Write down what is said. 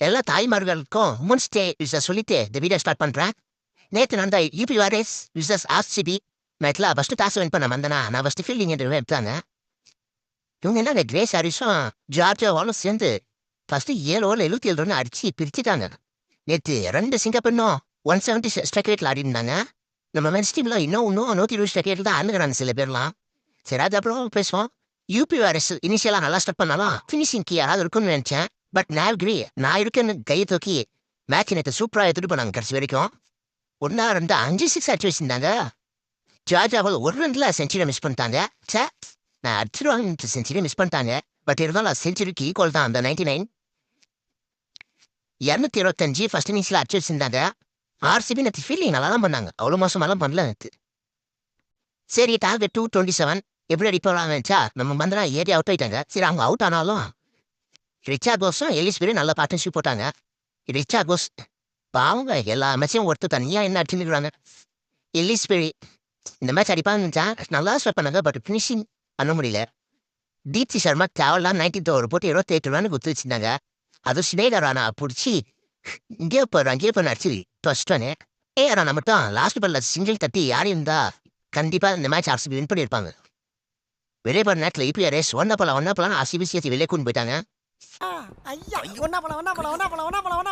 எல்லா தாய்மார்களுக்கும் women's day wishes சொல்லிட்டு இந்த வீடியோ ஸ்டார்ட் பண்றேன். நேற்று நடந்த யூபி வாரியர்ஸ் விசஸ் ஆர்சிபி மேட்ச்ல ஃபர்ஸ்ட் டாஸ் வின் பண்ண வந்தனா நான் ஃபர்ஸ்ட் ஃபீல்டிங் என்று எடுத்தாங்க. இவங்க என்ன கிரேஸ் ஹாரிஸும் ஜார்ஜாவாலும் சேர்ந்து ஃபர்ஸ்ட் 7 ஓவரில் 77 ரன் அடிச்சு பிரிச்சுட்டாங்க. நேற்று 2 சிங்கப்பெண்ணும் 170 ஸ்ட்ரைக் ரேட்ல ஆடி இருந்தாங்க. நம்ம மென்ஸ் டீம்ல இன்னும் 120 ஸ்ட்ரைக் ரேட்ல தான் ஆடுங்கிறாங்க சில பேர்லாம். சரி, அது அப்புறம் பேசுவோம். யூபி வாரியர்ஸ் இனிஷியலாக நல்லா ஸ்டார்ட் பண்ணாலும் ஃபினிஷிங்க்கு யாராவது இருக்குன்னு நினைச்சேன். பட் நான் அக்ரி. நான் இருக்கேன்னு கையை தூக்கி மேட்ச் நேற்று சூப்பராக எடுத்துட்டு போனாங்க. கடைசி வரைக்கும் 1 2 5 6 அடிச்சு வச்சிருந்தாங்க. ஜார்ஜாவில் ஒரு ரன்ல செஞ்சுரி மிஸ் பண்ணிட்டாங்க. சே, நான் அடிச்சிருவாங்க செஞ்சுரி மிஸ் பண்ணிட்டாங்க. பட் இருந்தாலும் செஞ்சுரிக்கு ஈக்குவல் தான் அந்த 99. 225 ஃபர்ஸ்ட் இன்னிங்ஸில் அடிச்சு வச்சிருந்தாங்க. ஆர்சிபி நேற்று ஃபீல்டிங் நல்லா தான் பண்ணாங்க. அவ்வளோ மோசமெல்லாம் பண்ணல நேற்று. சரி, டார்கெட் 227 எப்படி அடிப்பாங்க நினச்சா நம்ம மந்திரா ஏரியா அவுட் ஆயிட்டாங்க. சரி, அவங்க அவுட் ஆனாலும் ரிச்சா கோஸும் எலிஸ்பெரி நல்ல பார்ட்னர்ஷிப் போட்டாங்க. ரிச்சா கோஸ் பாவங்க எல்லா மேட்சையும் ஒருத்தர் தனியாக என்ன அடிச்சுருக்குறாங்க. எலிஸ்பெரி இந்த மேட்ச் அடிப்பாங்கன்னு நினச்சா நல்லா ஸ்டார்ட் பண்ணாங்க. பட் ஃபினிஷிங் பண்ண முடியல. தீப்தி சர்மா தேவலாம் 90 ஓவர் போட்டு 28 ரன் குத்து வச்சிருந்தாங்க. அதுவும் ஸ்னேகர் ராணா பிடிச்சி இங்கே போய் அடிச்சு ஃபர்ஸ்ட் ரன்னு. ராணா மட்டும் லாஸ்ட் பால்ல சிங்கிள் தட்டி யாரும் இருந்தா கண்டிப்பாக இந்த மேட்ச் ஆர்சிபி வின் பண்ணியிருப்பாங்க. வெளியே போகிற நேரத்தில் இபிஆர்எஸ் ஒன்னா போலாம் ஆர்சிபி சேர்த்து வெளியே கொண்டு போயிட்டாங்க. ஐயா ஒன்னா போலாம்